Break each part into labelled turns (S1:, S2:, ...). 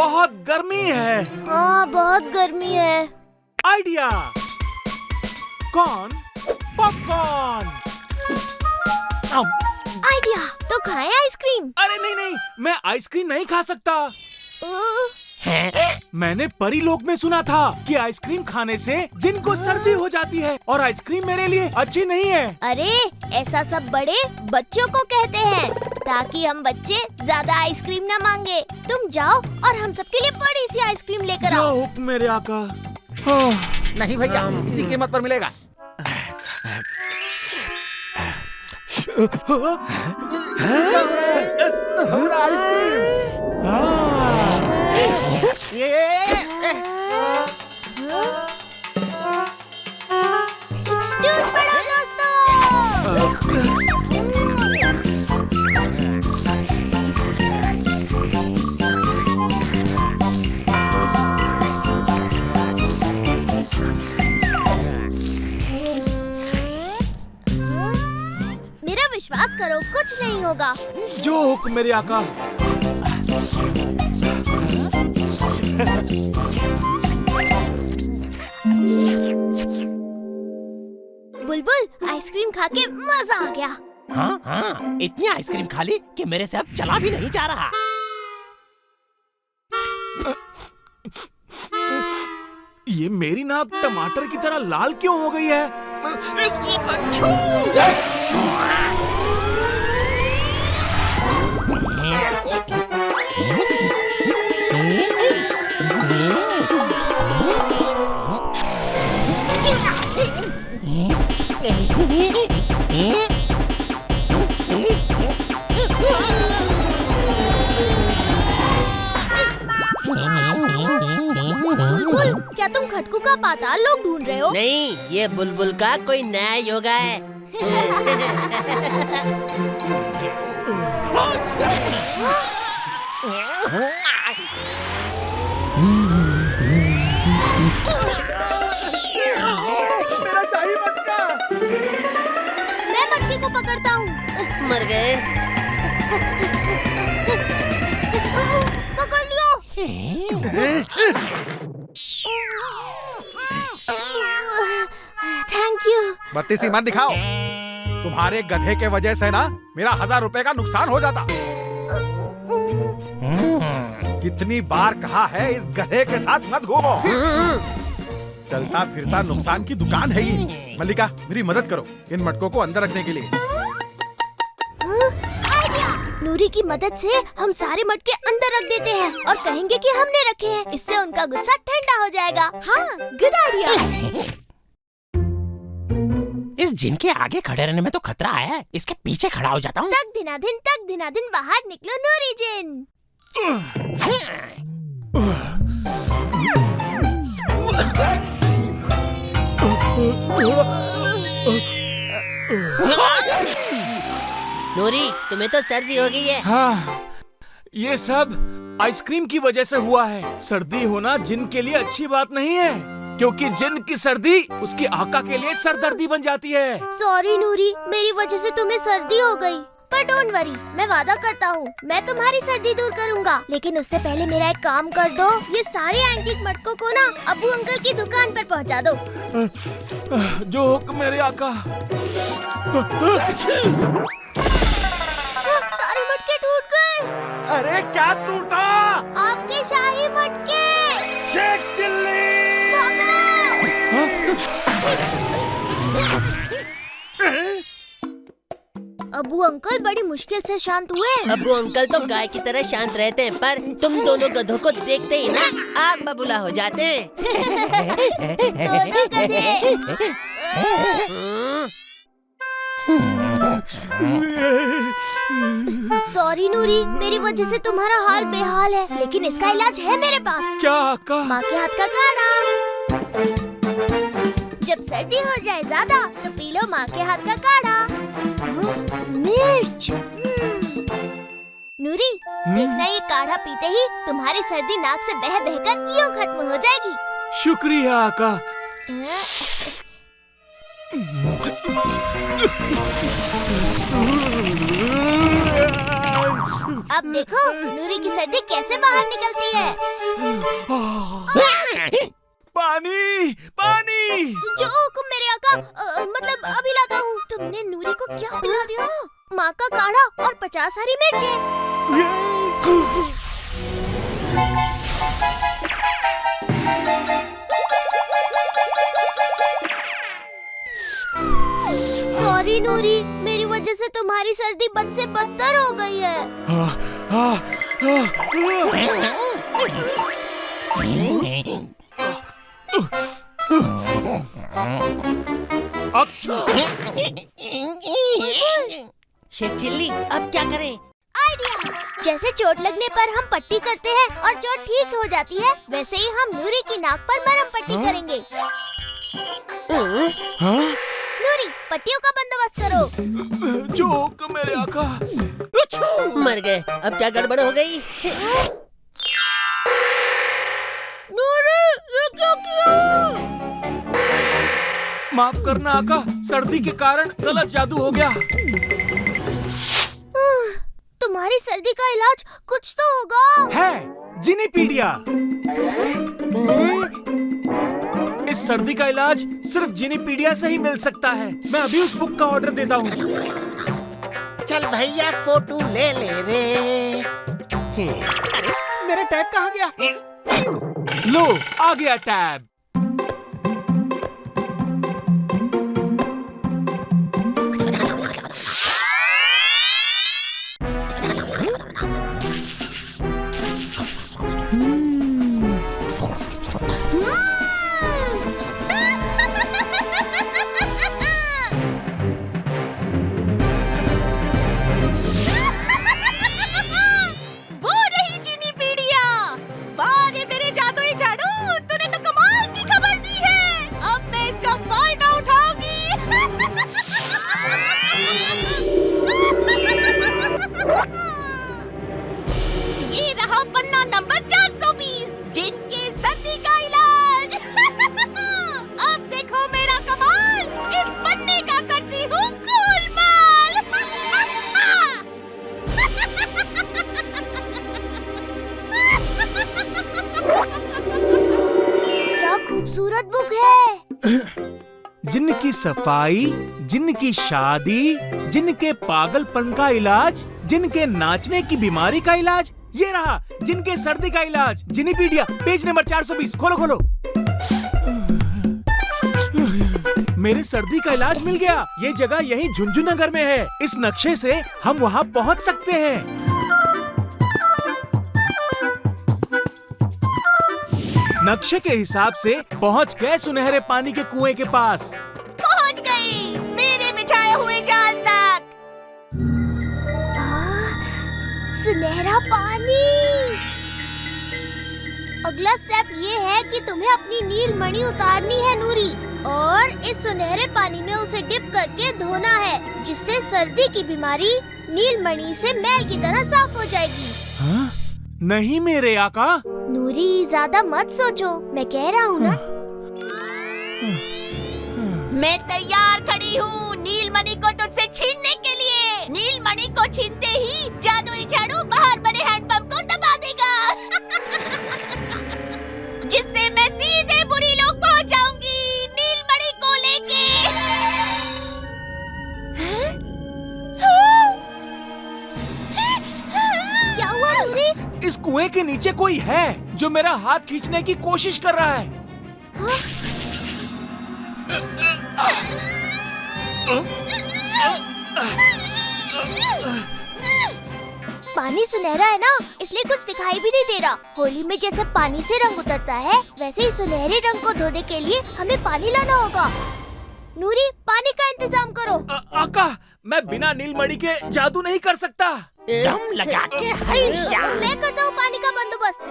S1: बहुत गर्मी है।
S2: हाँ बहुत गर्मी है।
S1: Idea, corn popcorn.
S2: आइडिया, तो खाएं आइसक्रीम।
S1: अरे नहीं नहीं, मैं आइसक्रीम नहीं खा सकता। मैंने परीलोक में सुना था कि आइसक्रीम खाने से जिनको सर्दी हो जाती है, और आइसक्रीम मेरे लिए अच्छी नहीं है।
S2: अरे ऐसा सब बड़े बच्चों को कहते हैं, ताकि हम बच्चे ज्यादा आइसक्रीम न मांगे। तुम जाओ और हम सबके लिए बड़ी सी आइसक्रीम लेकर आओ।
S1: जो हुक्म मेरे आका।
S3: नहीं भैया, इसी कीमत पर मिलेगा।
S2: टूट पड़ो दोस्तों। मेरा विश्वास करो, कुछ नहीं होगा।
S1: जो हुक्म मेरे आका।
S2: बुलबुल, आइसक्रीम खा के मजा आ गया।
S3: हाँ हाँ, इतनी आइसक्रीम खा ली कि मेरे से अब चला भी नहीं जा रहा।
S1: ये मेरी नाक टमाटर की तरह लाल क्यों हो गई है?
S2: बुलबुल, क्या तुम खटकू का पाताल लोक ढूंढ रहे हो?
S4: नहीं, ये बुलबुल का कोई नया योगा है।
S1: मेरा शाही मटका।
S2: मैं मटके को पकड़ता हूँ।
S4: मर गए।
S2: पकड़ लियो। Thank you.
S3: बत्तीसी मत दिखाओ। तुम्हारे गधे के वजह से ना मेरा 1000 रुपए का नुकसान हो जाता। कितनी बार कहा है इस गधे के साथ मत घूमो। चलता फिरता नुकसान की दुकान है ये। मल्लिका, मेरी मदद करो इन मटकों को अंदर रखने के लिए।
S2: नूरी की मदद से हम सारे मटके अंदर रख देते हैं और कहेंगे कि हमने रखे हैं। इससे उनका गुस्सा ठंडा हो जाएगा। हाँ, गुड आइडिया।
S3: इस जिन के आगे खड़े रहने में तो खतरा है, इसके पीछे खड़ा हो जाता हूँ।
S2: तक दिनादिन बाहर निकलो नूरी जिन।
S4: नूरी, तुम्हें तो सर्दी हो गई है।
S1: हाँ, ये सब आइसक्रीम की वजह से हुआ है। सर्दी होना जिन के लिए अच्छी बात नहीं है, क्योंकि जिन की सर्दी उसके आका के लिए सरदर्दी बन जाती है।
S2: सॉरी नूरी, मेरी वजह से तुम्हें सर्दी हो गई। पर डोंट वरी, मैं वादा करता हूँ मैं तुम्हारी सर्दी दूर करूँगा। लेकिन उससे पहले मेरा एक काम कर दो, ये सारे एंटीक मटकों को ना अब्बू अंकल की दुकान पर पहुँचा दो।
S1: जो हुक्म मेरे आका।
S2: सारे मटके टूट गए।
S1: अरे क्या टूटा?
S2: आपके शाही मटके।
S1: शेख चिल्ली।
S2: अब्बू अंकल बड़ी मुश्किल से शांत हुए।
S4: अब्बू अंकल तो गाय की तरह शांत रहते हैं, पर तुम दोनों गधों को देखते ही ना आग बबूला हो जाते हैं।
S2: दोनों गधे। सॉरी नूरी, मेरी वजह से तुम्हारा हाल बेहाल है, लेकिन इसका इलाज है मेरे पास।
S1: क्या आका?
S2: माँ के हाथ का काढ़ा। जब सर्दी हो जाए ज्यादा तो पी लो माँ के हाथ का काढ़ा। मिर्च। नूरी, देखना ये काढ़ा पीते ही तुम्हारी सर्दी नाक से बह बहकर यूं खत्म हो जाएगी।
S1: शुक्रिया आका।
S2: अब देखो नूरी की सर्दी कैसे बाहर निकलती है।
S1: पानी पानी।
S2: जो हुक्म मेरे आका, मतलब अभी लाता हूँ। तुमने नूरी को क्या पिला दिया? माँ का काढ़ा और 50 हरी मिर्चें। सॉरी नूरी, मेरी वजह से तुम्हारी सर्दी बद से बदतर हो गई है।
S4: शेख चिल्ली, अब क्या करें?
S2: आइडिया! जैसे चोट लगने पर हम पट्टी करते हैं और चोट ठीक हो जाती है, वैसे ही हम नूरी की नाक पर मरहम पट्टी करेंगे। नूरी, पट्टियों का बंदोबस्त करो।
S1: जो हुक्म मेरे आका।
S4: मर गए। अब क्या गड़बड़ हो गई?
S2: नूरी, ये क्या किया?
S1: माफ करना आका, सर्दी के कारण गलत जादू हो गया।
S2: तुम्हारी सर्दी का इलाज कुछ तो होगा।
S1: है जिनीपीडिया। इस सर्दी का इलाज सिर्फ जिनीपीडिया से ही मिल सकता है। मैं अभी उस बुक का ऑर्डर देता हूँ।
S5: चल भैया फोटो ले ले रे। अरे मेरा टैब कहाँ गया?
S1: लो, आ गया टैब।
S6: ये रहा पन्ना नंबर 420, जिनके सर्दी का इलाज। अब देखो मेरा कमाल, इस पन्ने का करती हूँ गोलमाल।
S2: क्या खूबसूरत बुक है।
S1: जिनकी सफाई, जिनकी शादी, जिनके पागलपन का इलाज, जिनके नाचने की बीमारी का इलाज, ये रहा जिनके सर्दी का इलाज। जिनीपीडिया, पेज नंबर 420। खोलो खोलो। मेरे सर्दी का इलाज मिल गया। ये जगह यही झुंझुनगर में है। इस नक्शे से हम वहाँ पहुँच सकते हैं। नक्शे के हिसाब से पहुँच गए सुनहरे पानी के कुएं के पास।
S6: पहुँच गई मेरे बिछाए हुए जाल तक।
S2: सुनहरा पानी। अगला स्टेप ये है कि तुम्हें अपनी नील मणि उतारनी है नूरी, और इस सुनहरे पानी में उसे डिप करके धोना है, जिससे सर्दी की बीमारी नील मणि से मैल की तरह साफ हो जाएगी।
S1: हाँ? नहीं मेरे आका।
S2: नूरी, ज्यादा मत सोचो, मैं कह रहा हूँ ना।
S6: मैं तैयार खड़ी हूँ नीलमणि को तुझसे छीनने के लिए। नीलमणि को छीनते ही जादुई झाड़ू बाहर बने हैंडपंप को दबा देगा, जिससे मैं सीधे बुरी लोग पहुँच जाऊंगी नीलमणि को लेके।
S2: क्या हुआ नूरी?
S1: इस कुएं के नीचे कोई है जो मेरा हाथ खींचने की कोशिश कर रहा है।
S2: पानी सुनहरा है ना, इसलिए कुछ दिखाई भी नहीं दे रहा। होली में जैसे पानी से रंग उतरता है, वैसे ही सुनहरे रंग को धोने के लिए हमें पानी लाना होगा। नूरी, पानी का इंतजाम करो।
S1: आका, मैं बिना नीलमणि के जादू नहीं कर सकता।
S5: दम लगा के हैया।
S2: मैं करता हूँ पानी का बंदोबस्त।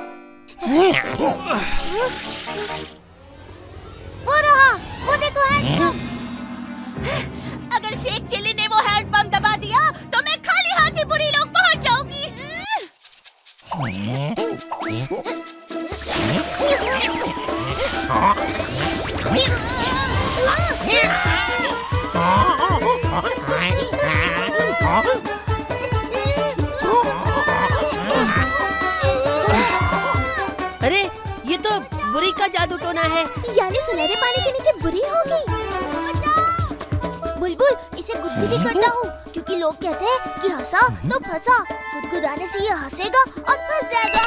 S2: वो रहा, वो देखो हैंडपंप।
S6: अगर शेख चिल्ली ने वो हैंडपंप दबा दिया तो मैं खाली हाथ ही बुरी लोग पहुंच जाऊंगी।
S4: बुरी का जादू टोना है।
S2: यानी सुनहरे पानी के नीचे बुरी होगी। बुलबुल, इसे गुदगुदी करता हूँ क्योंकि लोग कहते हैं कि हंसा तो फंसा। गुदगुदाने से ये हंसेगा और फंस जाएगा।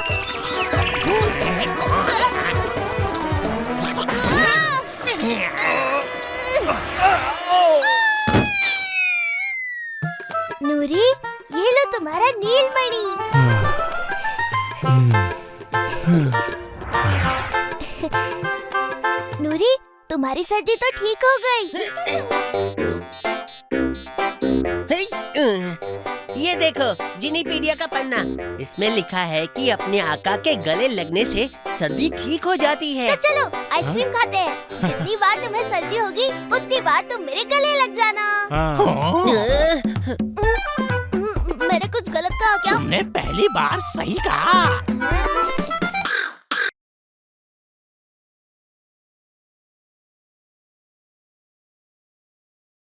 S2: नूरी, ये लो तुम्हारा नीलमणि। नूरी, तुम्हारी सर्दी तो ठीक हो गई।
S4: ये देखो जिनीपीडिया का पन्ना। इसमें लिखा है कि अपने आका के गले लगने से सर्दी ठीक हो जाती है।
S2: तो चलो आइसक्रीम खाते हैं। जितनी बार तुम्हें सर्दी होगी उतनी बार तुम मेरे गले लग जाना। मैंने कुछ गलत कहा क्या?
S5: तुमने पहली बार सही कहा।